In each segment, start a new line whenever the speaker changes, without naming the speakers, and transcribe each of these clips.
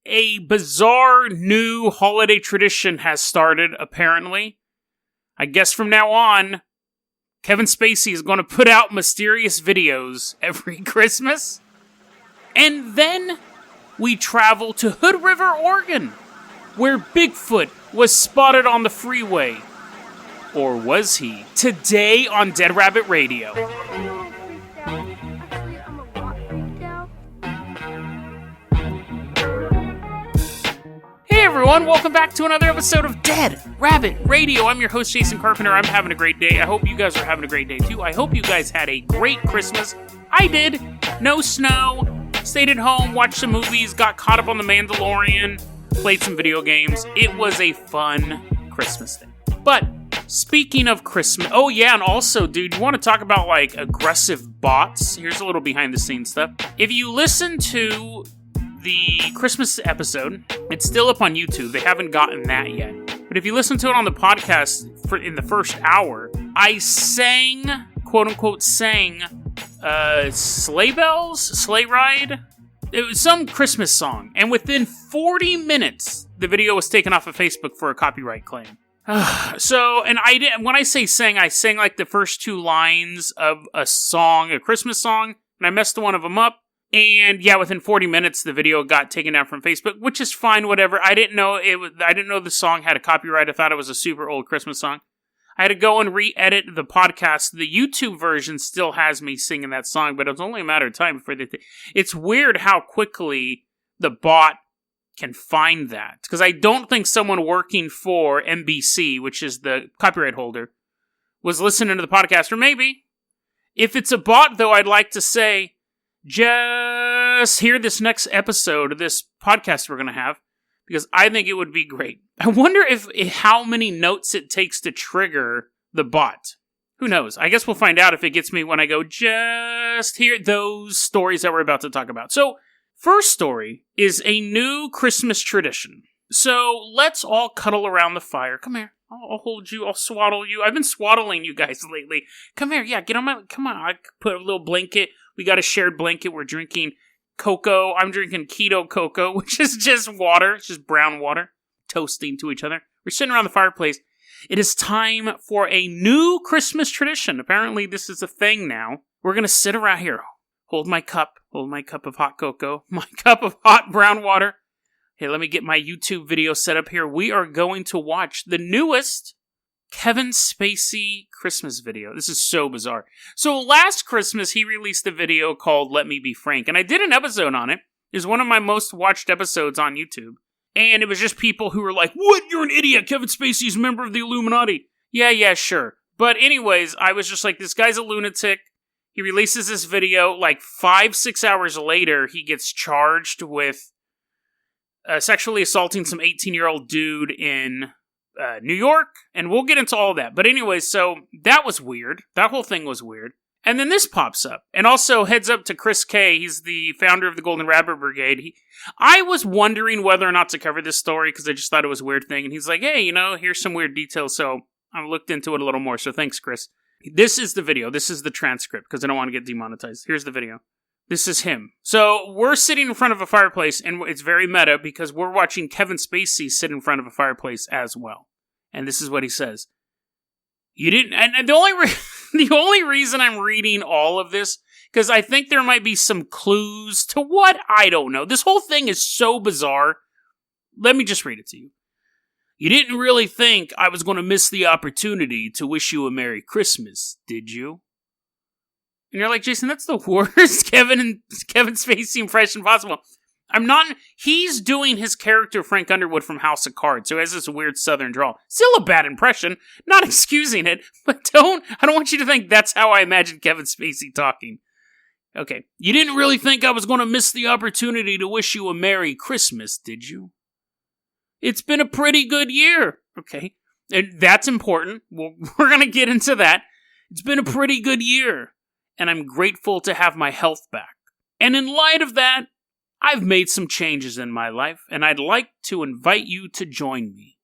a bizarre new holiday tradition has started, apparently. I guess from now on, Kevin Spacey is going to put out mysterious videos every Christmas. And then we travel to Hood River, Oregon, where Bigfoot was spotted on the freeway. Or was he? Today on Dead Rabbit Radio. Hey everyone, welcome back to another episode of Dead Rabbit Radio. I'm your host, Jason Carpenter. I'm having a great day. I hope you guys are having a great day too. I hope you guys had a great Christmas. I did. No snow. Stayed at home, watched some movies, got caught up on The Mandalorian, played some video games. It was a fun Christmas day. But speaking of Christmas, oh yeah, and also, dude, you want to talk about like aggressive bots? Here's a little behind the scenes stuff. If you listen to the Christmas episode, it's still up on YouTube. They haven't gotten that yet. But if you listen to it on the podcast in the first hour, I sang, quote unquote, sleigh bells? Sleigh ride? It was some Christmas song. And within 40 minutes, the video was taken off of Facebook for a copyright claim. So, and when I say sang, I sang like the first two lines of a song, a Christmas song, and I messed one of them up. And yeah, within 40 minutes, the video got taken down from Facebook, which is fine, whatever. I didn't know the song had a copyright. I thought it was a super old Christmas song. I had to go and re-edit the podcast. The YouTube version still has me singing that song, but it was only a matter of time before it's weird how quickly the bot can find that. Because I don't think someone working for NBC, which is the copyright holder, was listening to the podcast. Or maybe. If it's a bot, though, I'd like to say, just hear this next episode of this podcast we're going to have, because I think it would be great. I wonder how many notes it takes to trigger the bot. Who knows? I guess we'll find out if it gets me when I go, just hear those stories that we're about to talk about. So, first story is a new Christmas tradition. So, let's all cuddle around the fire. Come here. I'll hold you. I'll swaddle you. I've been swaddling you guys lately. Come here. Yeah, get on my... Come on. I put a little blanket. We got a shared blanket. We're drinking cocoa. I'm drinking keto cocoa, which is just water. It's just brown water. Toasting to each other. We're sitting around the fireplace. It is time for a new Christmas tradition. Apparently, this is a thing now. We're going to sit around here. Hold my cup of hot cocoa. My cup of hot brown water. Hey, let me get my YouTube video set up here. We are going to watch the newest Kevin Spacey Christmas video. This is so bizarre. So last Christmas, he released a video called Let Me Be Frank, and I did an episode on it. It was one of my most watched episodes on YouTube. And it was just people who were like, what? You're an idiot. Kevin Spacey's a member of the Illuminati. Yeah, sure. But anyways, I was just like, this guy's a lunatic. He releases this video. Like 5-6 hours later, he gets charged with sexually assaulting some 18-year-old dude in New York, and we'll get into all that. But anyways, so that was weird. That whole thing was weird. And then this pops up. And also, heads up to Chris K. He's the founder of the Golden Rabbit Brigade. I was wondering whether or not to cover this story, because I just thought it was a weird thing. And he's like, hey, here's some weird details. So I looked into it a little more. So thanks, Chris. This is the video. This is the transcript, because I don't want to get demonetized. Here's the video. This is him. So we're sitting in front of a fireplace, and it's very meta, because we're watching Kevin Spacey sit in front of a fireplace as well. And this is what he says. You didn't... And the only reason I'm reading all of this, because I think there might be some clues to what? I don't know. This whole thing is so bizarre. Let me just read it to you. You didn't really think I was going to miss the opportunity to wish you a Merry Christmas, did you? And you're like, Jason, that's the worst Kevin Spacey impression possible. I'm not... He's doing his character Frank Underwood from House of Cards, so he has this weird southern drawl. Still a bad impression. Not excusing it, but I don't want you to think that's how I imagine Kevin Spacey talking. Okay. You didn't really think I was going to miss the opportunity to wish you a Merry Christmas, did you? It's been a pretty good year. Okay. And that's important. We're going to get into that. It's been a pretty good year, and I'm grateful to have my health back. And in light of that, I've made some changes in my life, and I'd like to invite you to join me.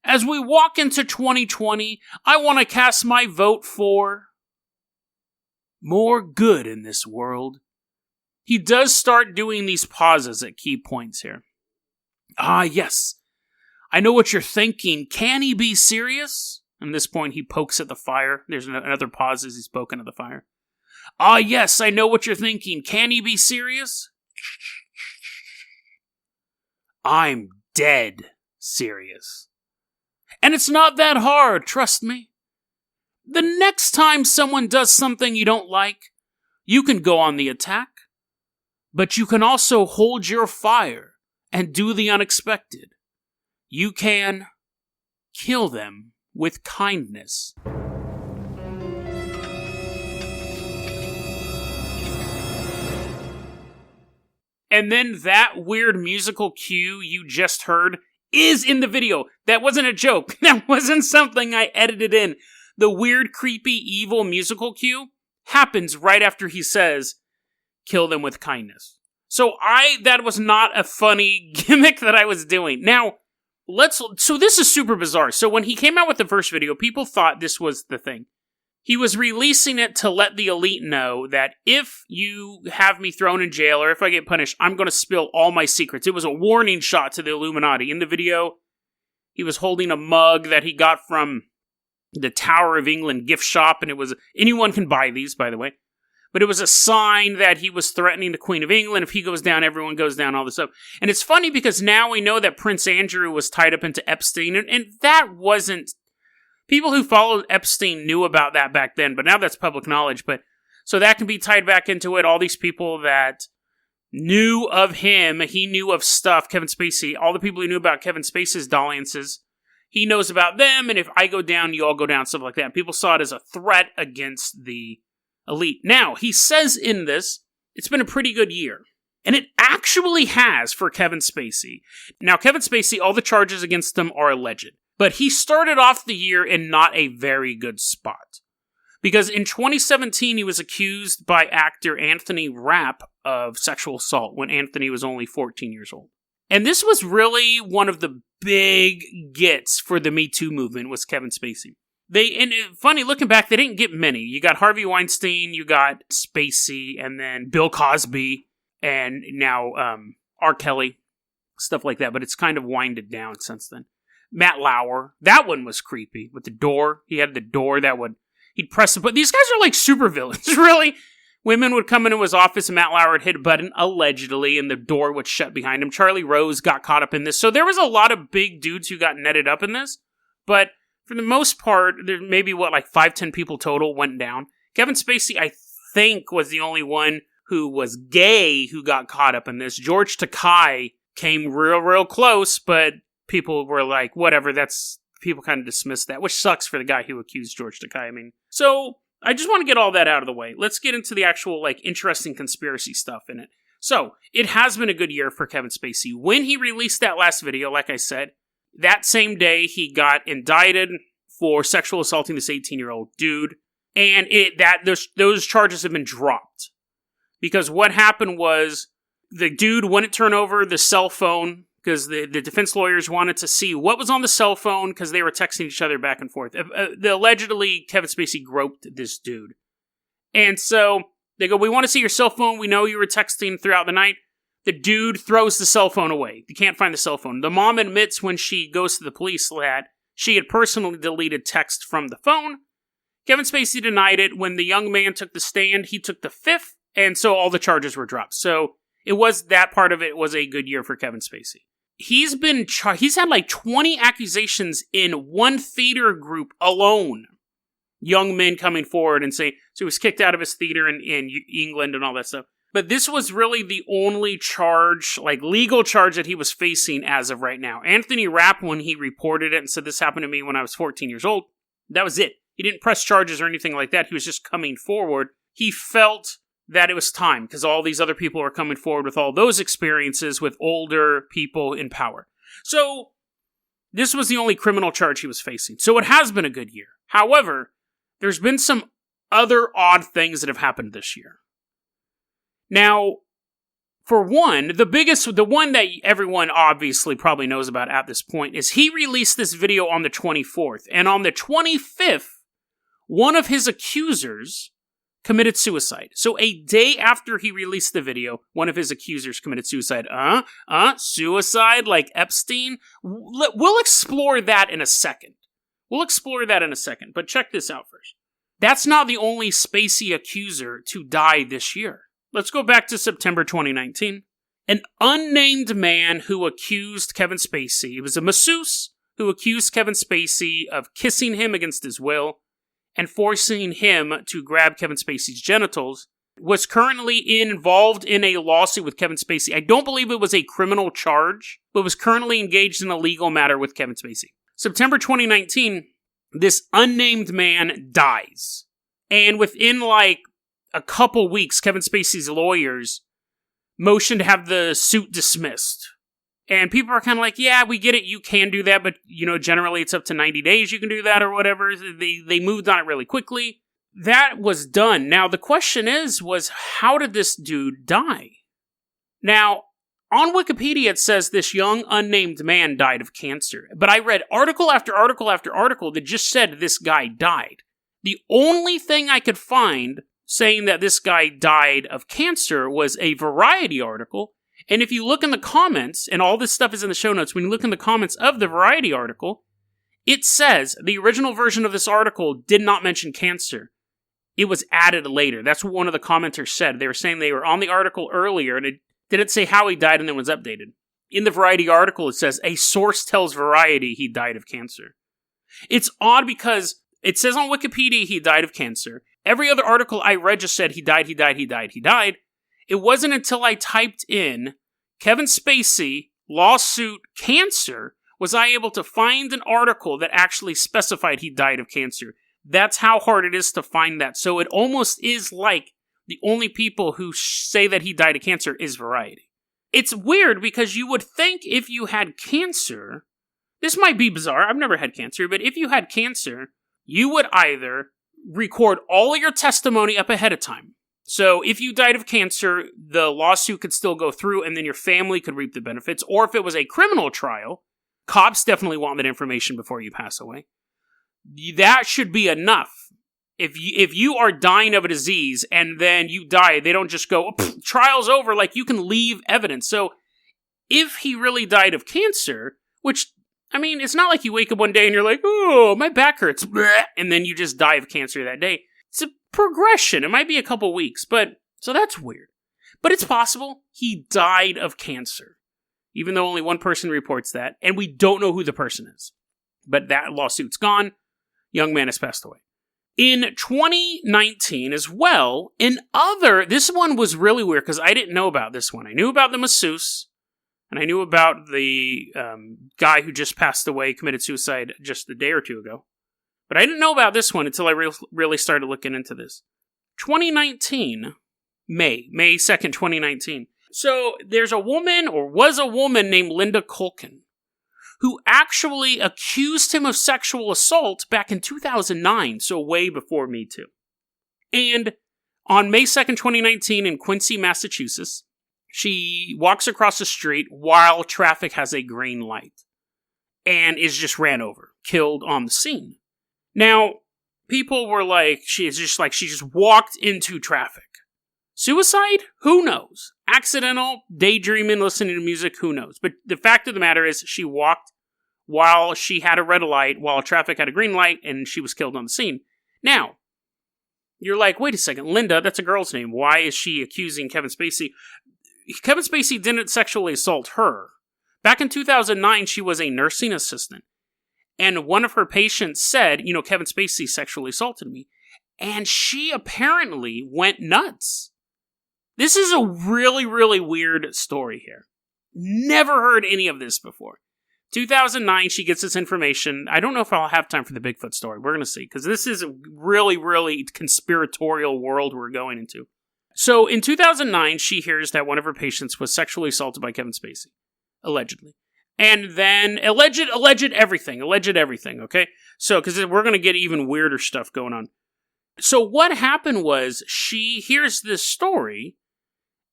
As we walk into 2020, I want to cast my vote for more good in this world. He does start doing these pauses at key points here. Ah, yes. I know what you're thinking. Can he be serious? At this point, he pokes at the fire. There's another pause as he's poking at the fire. Ah, yes, I know what you're thinking. Can he be serious? I'm dead serious. And it's not that hard, trust me. The next time someone does something you don't like, you can go on the attack, but you can also hold your fire and do the unexpected. You can kill them with kindness. And then that weird musical cue you just heard is in the video. That wasn't a joke. That wasn't something I edited in. The weird, creepy, evil musical cue happens right after he says, kill them with kindness. So that was not a funny gimmick that I was doing. Now, so this is super bizarre. So when he came out with the first video, people thought this was the thing. He was releasing it to let the elite know that if you have me thrown in jail or if I get punished, I'm going to spill all my secrets. It was a warning shot to the Illuminati. In the video, he was holding a mug that he got from the Tower of England gift shop, and it was, anyone can buy these, by the way, but it was a sign that he was threatening the Queen of England. If he goes down, everyone goes down, all this stuff. And it's funny because now we know that Prince Andrew was tied up into Epstein, and that wasn't, people who followed Epstein knew about that back then, but now that's public knowledge. But so that can be tied back into it. All these people that knew of him, he knew of stuff, Kevin Spacey, all the people who knew about Kevin Spacey's dalliances, he knows about them, and if I go down, you all go down, stuff like that. People saw it as a threat against the elite. Now, he says in this, it's been a pretty good year. And it actually has for Kevin Spacey. Now, Kevin Spacey, all the charges against him are alleged. But he started off the year in not a very good spot. Because in 2017, he was accused by actor Anthony Rapp of sexual assault when Anthony was only 14 years old. And this was really one of the big gets for the Me Too movement was Kevin Spacey. Funny, looking back, they didn't get many. You got Harvey Weinstein, you got Spacey, and then Bill Cosby, and now R. Kelly, stuff like that. But it's kind of winded down since then. Matt Lauer, that one was creepy with the door. He had the door that he'd press it. But these guys are like super villains, really. Women would come into his office and Matt Lauer would hit a button, allegedly, and the door would shut behind him. Charlie Rose got caught up in this. So there was a lot of big dudes who got netted up in this. But for the most part, there maybe, 5-10 people total went down. Kevin Spacey, I think, was the only one who was gay who got caught up in this. George Takei came real close, but people were like, whatever, people kind of dismissed that, which sucks for the guy who accused George Takei. I mean, so I just want to get all that out of the way. Let's get into the actual, interesting conspiracy stuff in it. So, it has been a good year for Kevin Spacey. When he released that last video, like I said, that same day he got indicted for sexual assaulting this 18-year-old dude, and those charges have been dropped. Because what happened was, the dude wouldn't turn over the cell phone, because the defense lawyers wanted to see what was on the cell phone, because they were texting each other back and forth. Allegedly, Kevin Spacey groped this dude. And so, they go, we want to see your cell phone, we know you were texting throughout the night. The dude throws the cell phone away. You can't find the cell phone. The mom admits when she goes to the police that she had personally deleted text from the phone. Kevin Spacey denied it. When the young man took the stand, he took the fifth, and so all the charges were dropped. So, that part of it was a good year for Kevin Spacey. He's had 20 accusations in one theater group alone. Young men coming forward and saying, so he was kicked out of his theater in England and all that stuff. But this was really the only charge, legal charge that he was facing as of right now. Anthony Rapp, when he reported it and said, this happened to me when I was 14 years old, that was it. He didn't press charges or anything like that. He was just coming forward. He felt that it was time, because all these other people were coming forward with all those experiences with older people in power. So, this was the only criminal charge he was facing. So it has been a good year. However, there's been some other odd things that have happened this year. Now, for one, the one that everyone obviously probably knows about at this point is he released this video on the 24th. And on the 25th, one of his accusers committed suicide. So a day after he released the video, one of his accusers committed suicide. Suicide like Epstein? We'll explore that in a second. But check this out first. That's not the only Spacey accuser to die this year. Let's go back to September 2019. An unnamed man who accused Kevin Spacey, it was a masseuse who accused Kevin Spacey of kissing him against his will and forcing him to grab Kevin Spacey's genitals, was currently involved in a lawsuit with Kevin Spacey. I don't believe it was a criminal charge, but was currently engaged in a legal matter with Kevin Spacey. September 2019, this unnamed man dies. And within like a couple weeks, Kevin Spacey's lawyers motioned to have the suit dismissed. And people are kind of like, yeah, we get it, you can do that, but, generally it's up to 90 days you can do that or whatever. They moved on it really quickly. That was done. Now, the question was how did this dude die? Now, on Wikipedia it says this young unnamed man died of cancer. But I read article after article after article that just said this guy died. The only thing I could find saying that this guy died of cancer was a Variety article. And if you look in the comments, and all this stuff is in the show notes, when you look in the comments of the Variety article, it says the original version of this article did not mention cancer. It was added later. That's what one of the commenters said. They were saying they were on the article earlier, and it didn't say how he died and then was updated. In the Variety article, it says, a source tells Variety he died of cancer. It's odd because it says on Wikipedia he died of cancer. Every other article I read just said he died. It wasn't until I typed in Kevin Spacey, lawsuit, cancer, was I able to find an article that actually specified he died of cancer. That's how hard it is to find that. So it almost is like the only people who say that he died of cancer is Variety. It's weird because you would think if you had cancer, this might be bizarre, I've never had cancer, but if you had cancer, you would either record all of your testimony up ahead of time. So if you died of cancer, the lawsuit could still go through and then your family could reap the benefits. Or if it was a criminal trial, cops definitely want that information before you pass away. That should be enough. If you are dying of a disease and then you die, they don't just go, trial's over, like you can leave evidence. So if he really died of cancer, which, it's not like you wake up one day and you're like, oh, my back hurts, and then you just die of cancer that day. It's a progression. It might be a couple weeks, so that's weird. But it's possible he died of cancer, even though only one person reports that, and we don't know who the person is. But that lawsuit's gone. Young man has passed away. In 2019 as well, this one was really weird because I didn't know about this one. I knew about the masseuse, and I knew about the guy who just passed away, committed suicide just a day or two ago. But I didn't know about this one until I really started looking into this. 2019, May 2nd, 2019. So there's was a woman named Linda Culkin who actually accused him of sexual assault back in 2009, so way before Me Too. And on May 2nd, 2019 in Quincy, Massachusetts, she walks across the street while traffic has a green light and is just ran over, killed on the scene. Now, people were like, she just walked into traffic. Suicide? Who knows? Accidental, daydreaming, listening to music? Who knows? But the fact of the matter is, she walked while she had a red light, while traffic had a green light, and she was killed on the scene. Now, you're like, wait a second, Linda, that's a girl's name. Why is she accusing Kevin Spacey? Kevin Spacey didn't sexually assault her. Back in 2009, she was a nursing assistant. And one of her patients said, Kevin Spacey sexually assaulted me. And she apparently went nuts. This is a really, really weird story here. Never heard any of this before. 2009, she gets this information. I don't know if I'll have time for the Bigfoot story. We're going to see, because this is a really, really conspiratorial world we're going into. So in 2009, she hears that one of her patients was sexually assaulted by Kevin Spacey. Allegedly. And then alleged everything, okay? So, because we're going to get even weirder stuff going on. So what happened was, she hears this story,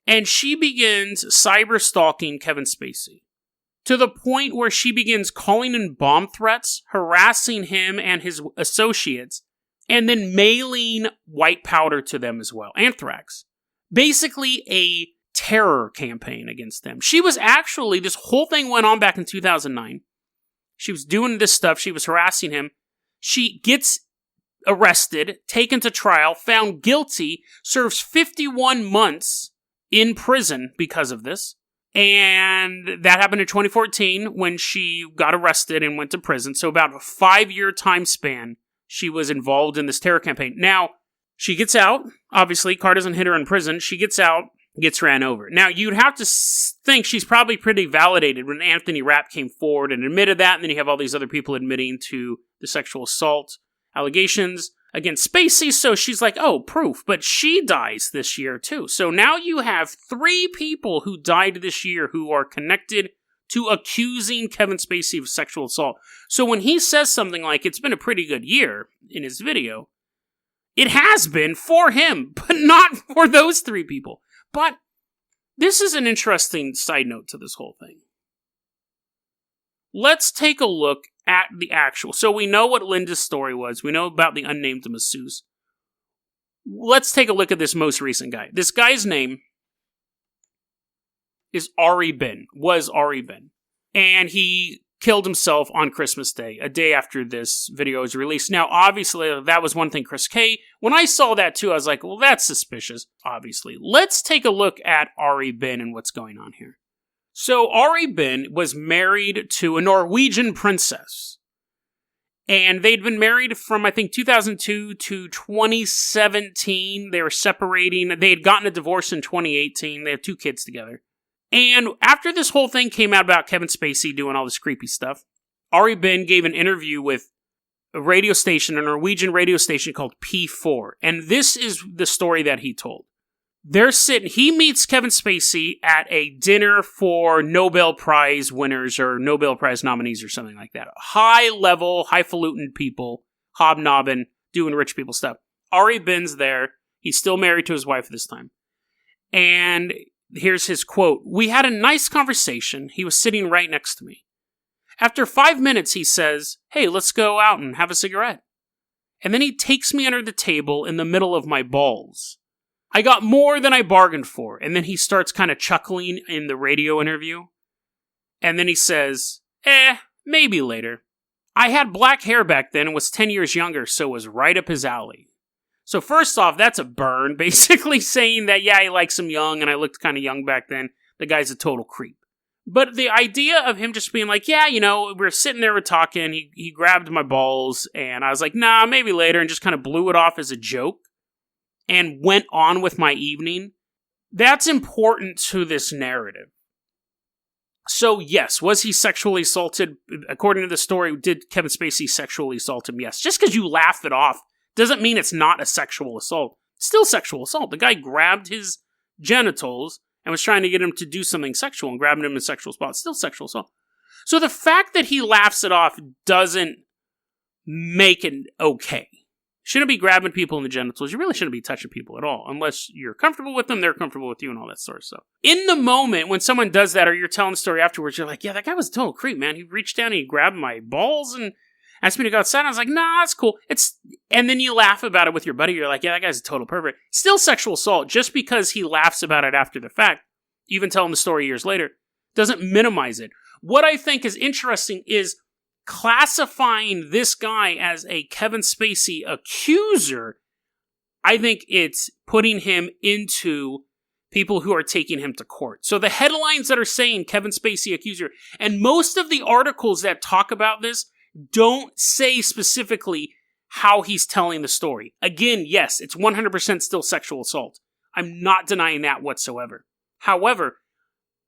and she begins cyber stalking Kevin Spacey. To the point where she begins calling in bomb threats, harassing him and his associates, and then mailing white powder to them as well, anthrax. Basically a terror campaign against them. She was actually, this whole thing went on back in 2009. She was doing this stuff. She was harassing him. She gets arrested, taken to trial, found guilty, serves 51 months in prison because of this. And that happened in 2014 when she got arrested and went to prison. So about a 5-year time span, she was involved in this terror campaign. Now, she gets out. Obviously, car doesn't hit her in prison. She gets out, gets ran over. Now, you'd have to think she's probably pretty validated when Anthony Rapp came forward and admitted that, and then you have all these other people admitting to the sexual assault allegations against Spacey, so she's like, oh, proof. But she dies this year, too. So now you have 3 people who died this year who are connected to accusing Kevin Spacey of sexual assault. So when he says something like, it's been a pretty good year in his video, it has been for him, but not for those 3 people. But this is an interesting side note to this whole thing. Let's take a look at the actual. So we know what Linda's story was. We know about the unnamed masseuse. Let's take a look at this most recent guy. This guy's name is ReBen. Was ReBen. And he killed himself on Christmas Day, a day after this video was released. Now, obviously, that was one thing Chris K. When I saw that too, I was like, well, that's suspicious, obviously. Let's take a look at ReBen and what's going on here. So, ReBen was married to a Norwegian princess. And they'd been married from, I think, 2002 to 2017. They were separating. They had gotten a divorce in 2018. They had 2 kids together. And after this whole thing came out about Kevin Spacey doing all this creepy stuff, ReBen gave an interview with a radio station, a Norwegian radio station called P4. And this is the story that he told. He meets Kevin Spacey at a dinner for Nobel Prize winners or Nobel Prize nominees or something like that. High-level, highfalutin people, hobnobbing, doing rich people stuff. ReBen's there. He's still married to his wife this time. And here's his quote. We had a nice conversation. He was sitting right next to me. After 5 minutes, he says, hey, let's go out and have a cigarette. And then he takes me under the table in the middle of my balls. I got more than I bargained for. And then he starts kind of chuckling in the radio interview. And then he says, maybe later. I had black hair back then and was 10 years younger, so it was right up his alley. So first off, that's a burn, basically saying that, yeah, he likes him young, and I looked kind of young back then. The guy's a total creep. But the idea of him just being like, yeah, we're sitting there, we're talking, he grabbed my balls, and I was like, nah, maybe later, and just kind of blew it off as a joke, and went on with my evening. That's important to this narrative. So yes, was he sexually assaulted? According to the story, did Kevin Spacey sexually assault him? Yes. Just because you laugh it off doesn't mean it's not a sexual assault. It's still sexual assault. The guy grabbed his genitals and was trying to get him to do something sexual and grabbing him in a sexual spot. It's still sexual assault. So the fact that he laughs it off doesn't make it okay. Shouldn't be grabbing people in the genitals. You really shouldn't be touching people at all. Unless you're comfortable with them, they're comfortable with you and all that sort of stuff. In the moment, when someone does that, or you're telling the story afterwards, you're like, yeah, that guy was a total creep, man. He reached down and he grabbed my balls and asked me to go outside. And I was like, nah, that's cool. And then you laugh about it with your buddy. You're like, yeah, that guy's a total pervert. Still sexual assault. Just because he laughs about it after the fact, even telling the story years later, doesn't minimize it. What I think is interesting is classifying this guy as a Kevin Spacey accuser. I think it's putting him into people who are taking him to court. So the headlines that are saying Kevin Spacey accuser, and most of the articles that talk about this don't say specifically how he's telling the story. Again, yes, it's 100% still sexual assault. I'm not denying that whatsoever. However,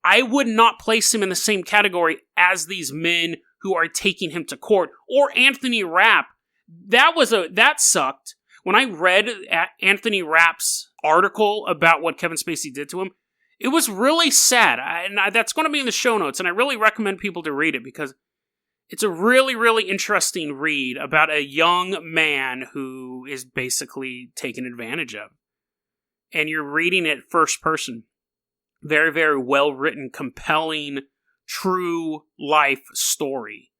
I would not place him in the same category as these men who are taking him to court, or Anthony Rapp. That sucked. When I read Anthony Rapp's article about what Kevin Spacey did to him, it was really sad. That's going to be in the show notes, and I really recommend people to read it because it's a really, really interesting read about a young man who is basically taken advantage of. And you're reading it first person. Very, very well written, compelling, true life story.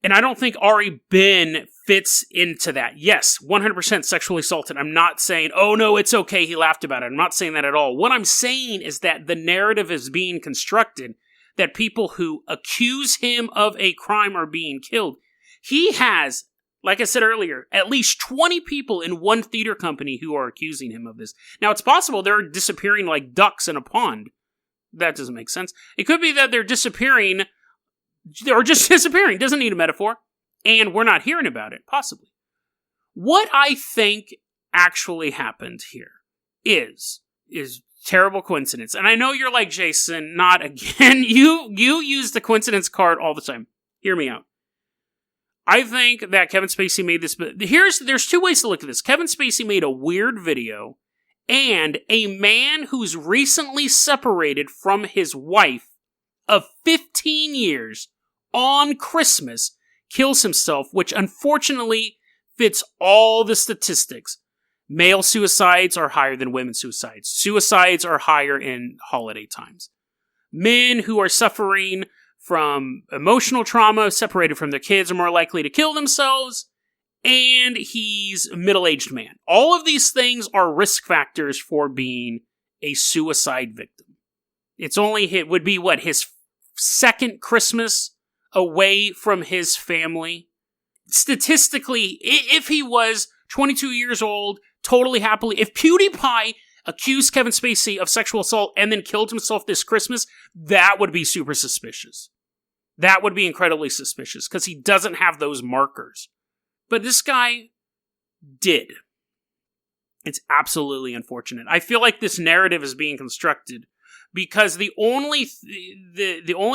And I don't think ReBen fits into that. Yes, 100% sexually assaulted. I'm not saying, oh no, it's okay, he laughed about it. I'm not saying that at all. What I'm saying is that the narrative is being constructed that people who accuse him of a crime are being killed. He has, like I said earlier, at least 20 people in one theater company who are accusing him of this. Now, it's possible they're disappearing like ducks in a pond. That doesn't make sense. It could be that they're disappearing, or just disappearing. Doesn't need a metaphor. And we're not hearing about it, possibly. What I think actually happened here is terrible coincidence. And I know you're like, Jason, not again. You use the coincidence card all the time. Hear me out. I think that Kevin Spacey made this, but there's two ways to look at this. Kevin Spacey made a weird video, and a man who's recently separated from his wife of 15 years on Christmas kills himself, which unfortunately fits all the statistics. Male suicides are higher than women's suicides. Suicides are higher in holiday times. Men who are suffering from emotional trauma, separated from their kids, are more likely to kill themselves. And he's a middle-aged man. All of these things are risk factors for being a suicide victim. It would be his second Christmas away from his family. Statistically, if he was 22 years old, totally happily, if PewDiePie accused Kevin Spacey of sexual assault and then killed himself this Christmas, that would be super suspicious. That would be incredibly suspicious, because he doesn't have those markers. But this guy did. It's absolutely unfortunate. I feel like this narrative is being constructed because the only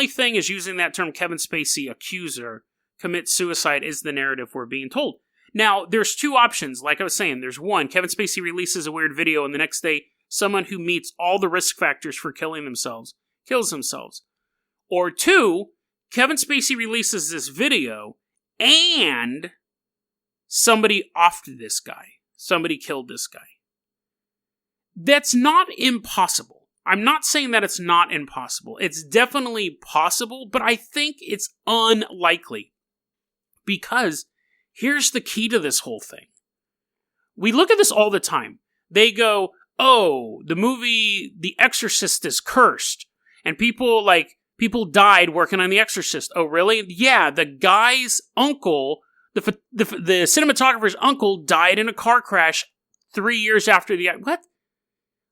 thing is using that term Kevin Spacey accuser commits suicide is the narrative we're being told. Now, there's two options. Like I was saying, there's one, Kevin Spacey releases a weird video, and the next day, someone who meets all the risk factors for killing themselves kills themselves. Or two, Kevin Spacey releases this video, and somebody offed this guy. Somebody killed this guy. That's not impossible. I'm not saying that it's not impossible. It's definitely possible, but I think it's unlikely. Because here's the key to this whole thing. We look at this all the time. They go, oh, the movie The Exorcist is cursed. And people died working on The Exorcist. Oh, really? Yeah, the guy's uncle, the cinematographer's uncle, died in a car crash 3 years after what?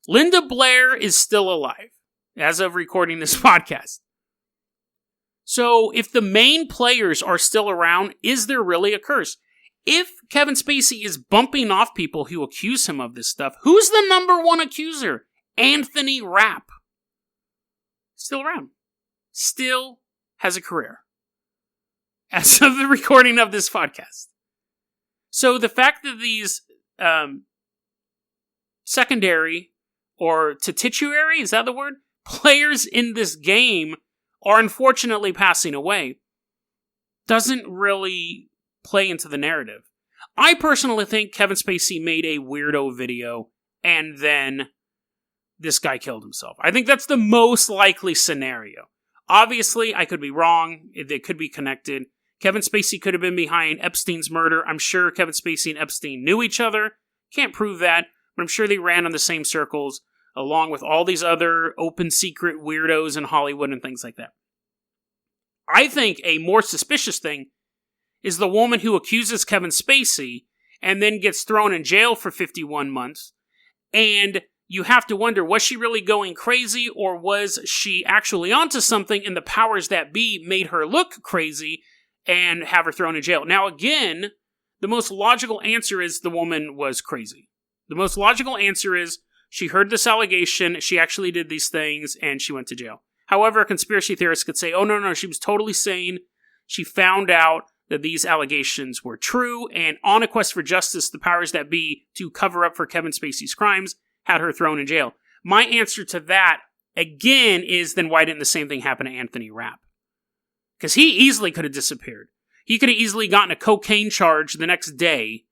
Linda Blair is still alive as of recording this podcast. So if the main players are still around, is there really a curse? If Kevin Spacey is bumping off people who accuse him of this stuff, who's the number one accuser? Anthony Rapp. Still around. Still has a career. As of the recording of this podcast. So the fact that these secondary or titular, is that the word? Players in this game are unfortunately passing away doesn't really play into the narrative. I personally think Kevin Spacey made a weirdo video and then this guy killed himself. I think that's the most likely scenario. Obviously, I could be wrong. They could be connected. Kevin Spacey could have been behind Epstein's murder. I'm sure Kevin Spacey and Epstein knew each other. Can't prove that, but I'm sure they ran in the same circles, along with all these other open secret weirdos in Hollywood and things like that. I think a more suspicious thing is the woman who accuses Kevin Spacey and then gets thrown in jail for 51 months. And you have to wonder, was she really going crazy, or was she actually onto something and the powers that be made her look crazy and have her thrown in jail? Now again, the most logical answer is the woman was crazy. The most logical answer is she heard this allegation, she actually did these things, and she went to jail. However, a conspiracy theorist could say, oh no, she was totally sane. She found out that these allegations were true, and on a quest for justice, the powers that be to cover up for Kevin Spacey's crimes had her thrown in jail. My answer to that, again, is then why didn't the same thing happen to Anthony Rapp? Because he easily could have disappeared. He could have easily gotten a cocaine charge the next day,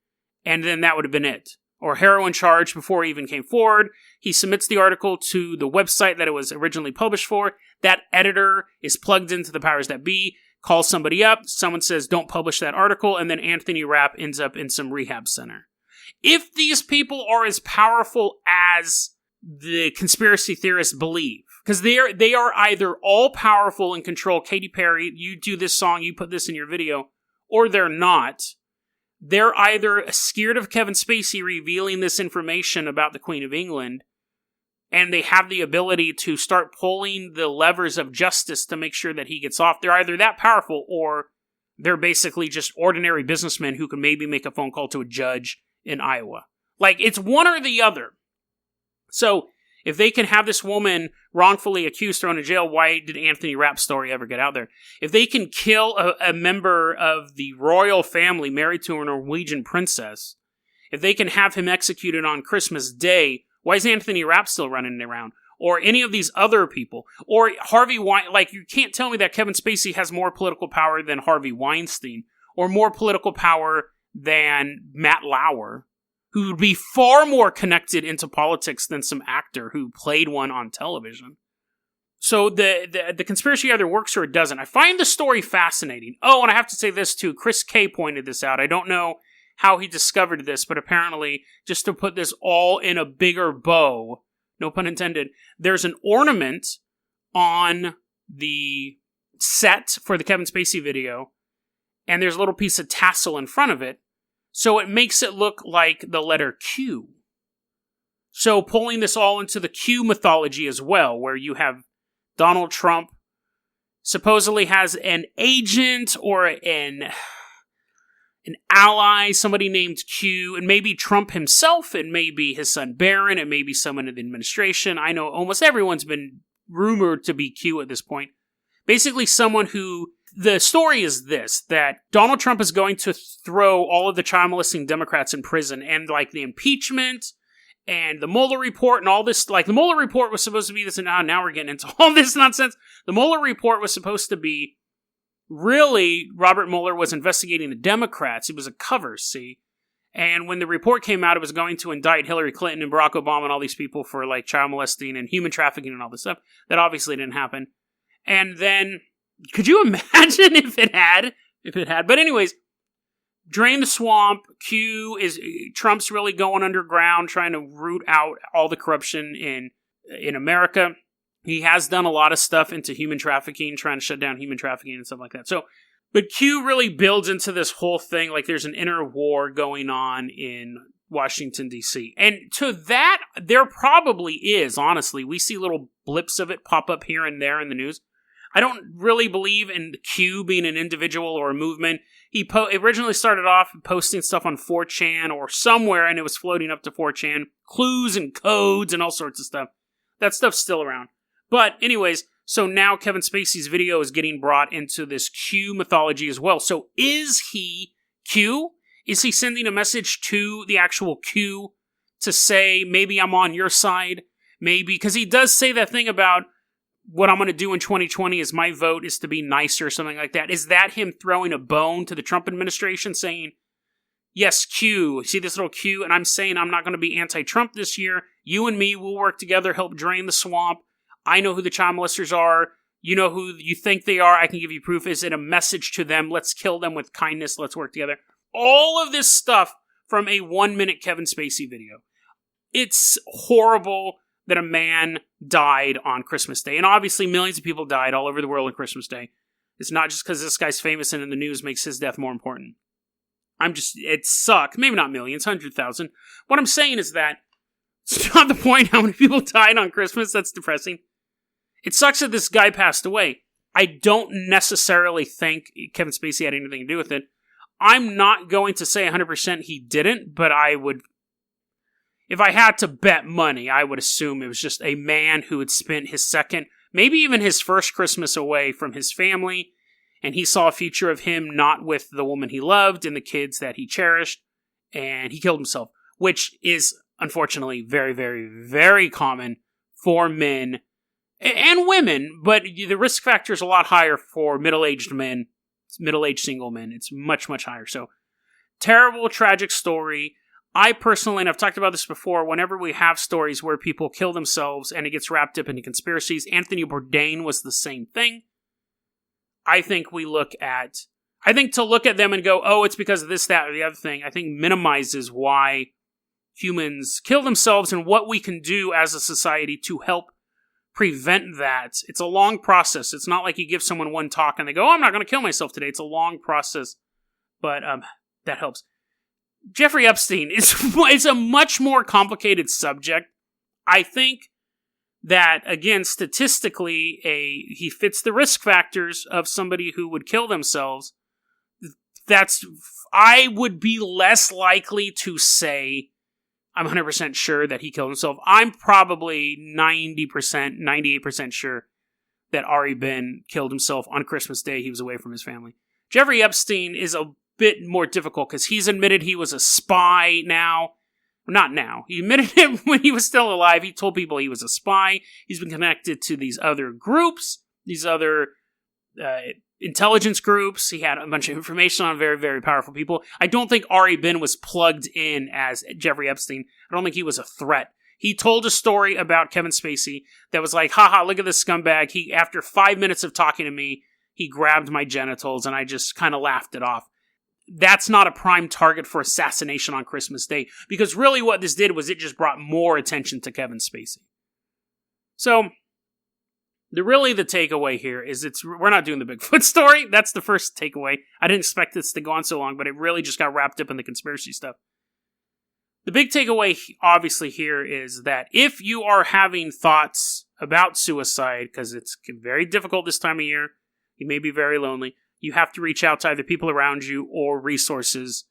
and then that would have been it. Or heroin charge before he even came forward. He submits the article to the website that it was originally published for. That editor is plugged into the powers that be, calls somebody up, someone says, don't publish that article, and then Anthony Rapp ends up in some rehab center. If these people are as powerful as the conspiracy theorists believe, because they are either all-powerful and control Katy Perry, you do this song, you put this in your video, or they're not. They're either scared of Kevin Spacey revealing this information about the Queen of England, and they have the ability to start pulling the levers of justice to make sure that he gets off. They're either that powerful, or they're basically just ordinary businessmen who can maybe make a phone call to a judge in Iowa. Like, it's one or the other. So, if they can have this woman wrongfully accused, thrown in jail, why did Anthony Rapp's story ever get out there? If they can kill a member of the royal family married to a Norwegian princess, if they can have him executed on Christmas Day, why is Anthony Rapp still running around? Or any of these other people? Or Harvey Weinstein? Like, you can't tell me that Kevin Spacey has more political power than Harvey Weinstein, or more political power than Matt Lauer, who would be far more connected into politics than some actor who played one on television. So the conspiracy either works or it doesn't. I find the story fascinating. Oh, and I have to say this too. Chris K pointed this out. I don't know how he discovered this, but apparently, just to put this all in a bigger bow, no pun intended, there's an ornament on the set for the Kevin Spacey video, and there's a little piece of tassel in front of it, so it makes it look like the letter Q. So pulling this all into the Q mythology as well, where you have Donald Trump supposedly has an agent or an ally, somebody named Q, and maybe Trump himself, and maybe his son Barron, and maybe someone in the administration. I know almost everyone's been rumored to be Q at this point. Basically someone who... The story is this, that Donald Trump is going to throw all of the child molesting Democrats in prison, and like the impeachment and the Mueller report and all this, like the Mueller report was supposed to be this, and now we're getting into all this nonsense. The Mueller report was supposed to be, really, Robert Mueller was investigating the Democrats. It was a cover, see? And when the report came out, it was going to indict Hillary Clinton and Barack Obama and all these people for like child molesting and human trafficking and all this stuff. That obviously didn't happen. And then... Could you imagine if it had? But anyways, drain the swamp. Trump's really going underground, trying to root out all the corruption in America. He has done a lot of stuff into human trafficking, trying to shut down human trafficking and stuff like that. So, but Q really builds into this whole thing, like there's an inner war going on in Washington, D.C. And to that, there probably is, honestly. We see little blips of it pop up here and there in the news. I don't really believe in Q being an individual or a movement. He originally started off posting stuff on 4chan or somewhere, and it was floating up to 4chan. Clues and codes and all sorts of stuff. That stuff's still around. But anyways, so now Kevin Spacey's video is getting brought into this Q mythology as well. So is he Q? Is he sending a message to the actual Q to say, maybe I'm on your side? Maybe, because he does say that thing about, what I'm going to do in 2020 is my vote is to be nicer or something like that. Is that him throwing a bone to the Trump administration saying, yes, Q, see this little Q, and I'm saying I'm not going to be anti-Trump this year. You and me will work together, help drain the swamp. I know who the child molesters are. You know who you think they are. I can give you proof. Is it a message to them? Let's kill them with kindness. Let's work together. All of this stuff from a 1-minute Kevin Spacey video. It's horrible that a man died on Christmas Day. And obviously millions of people died all over the world on Christmas Day. It's not just because this guy's famous and in the news makes his death more important. It sucks. Maybe not millions, 100,000. What I'm saying is that it's not the point how many people died on Christmas. That's depressing. It sucks that this guy passed away. I don't necessarily think Kevin Spacey had anything to do with it. I'm not going to say 100% he didn't, but I would... If I had to bet money, I would assume it was just a man who had spent his second, maybe even his first Christmas away from his family, and he saw a future of him not with the woman he loved and the kids that he cherished, and he killed himself, which is, unfortunately, very, very, very common for men and women, but the risk factor is a lot higher for middle-aged men, middle-aged single men. It's much, much higher. So, terrible, tragic story. I personally, and I've talked about this before, whenever we have stories where people kill themselves and it gets wrapped up into conspiracies, Anthony Bourdain was the same thing. I think to look at them and go, oh, it's because of this, that, or the other thing, I think minimizes why humans kill themselves and what we can do as a society to help prevent that. It's a long process. It's not like you give someone one talk and they go, oh, I'm not going to kill myself today. It's a long process, but that helps. Jeffrey Epstein is a much more complicated subject. I think that, again, statistically, he fits the risk factors of somebody who would kill themselves. I would be less likely to say I'm 100% sure that he killed himself. I'm probably 90%, 98% sure that ReBen killed himself on Christmas Day. He was away from his family. Jeffrey Epstein is a bit more difficult because he's admitted he was a spy now. Not now. He admitted it when he was still alive. He told people he was a spy. He's been connected to these other groups, these other intelligence groups. He had a bunch of information on very, very powerful people. I don't think ReBen was plugged in as Jeffrey Epstein. I don't think he was a threat. He told a story about Kevin Spacey that was like, haha, look at this scumbag. After 5 minutes of talking to me, he grabbed my genitals and I just kind of laughed it off. That's not a prime target for assassination on Christmas Day, because really what this did was it just brought more attention to Kevin Spacey. So, the takeaway here is we're not doing the Bigfoot story. That's the first takeaway. I didn't expect this to go on so long, but it really just got wrapped up in the conspiracy stuff. The big takeaway, obviously, here is that if you are having thoughts about suicide, because it's very difficult this time of year, you may be very lonely, you have to reach out to either people around you or resources.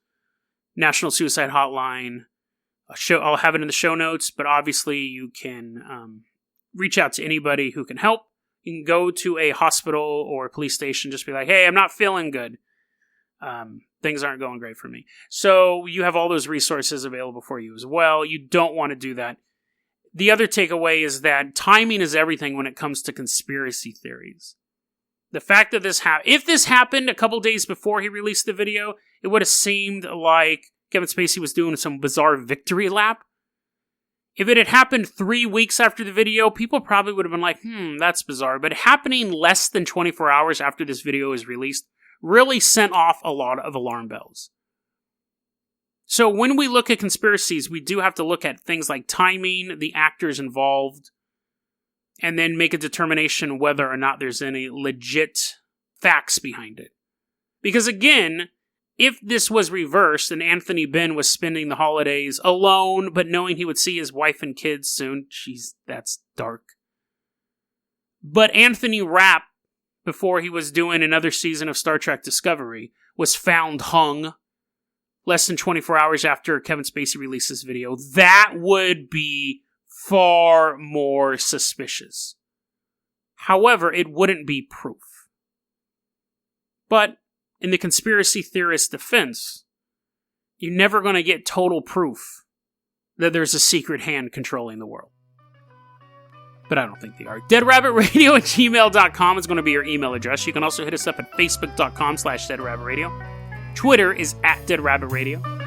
National Suicide Hotline. I'll have it in the show notes, but obviously you can reach out to anybody who can help. You can go to a hospital or a police station, just be like, hey, I'm not feeling good. Things aren't going great for me. So you have all those resources available for you as well. You don't want to do that. The other takeaway is that timing is everything when it comes to conspiracy theories. The fact that if this happened a couple days before he released the video, it would have seemed like Kevin Spacey was doing some bizarre victory lap. If it had happened 3 weeks after the video, people probably would have been like, that's bizarre. But happening less than 24 hours after this video is released really sent off a lot of alarm bells. So when we look at conspiracies, we do have to look at things like timing, the actors involved, and then make a determination whether or not there's any legit facts behind it. Because again, if this was reversed and Anthony Ben was spending the holidays alone, but knowing he would see his wife and kids soon, that's dark. But Anthony Rapp, before he was doing another season of Star Trek Discovery, was found hung less than 24 hours after Kevin Spacey released this video. That would be far more suspicious. However, it wouldn't be proof. But in the conspiracy theorist's defense, you're never going to get total proof that there's a secret hand controlling the world. But I don't think they are. DeadRabbitRadio@gmail.com is going to be your email address. You can also hit us up at Facebook.com/DeadRabbitRadio. Twitter is @DeadRabbitRadio.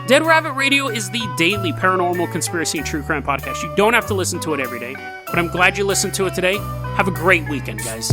Dead Rabbit Radio is the daily paranormal, conspiracy, and true crime podcast. You don't have to listen to it every day, but I'm glad you listened to it today. Have a great weekend, guys.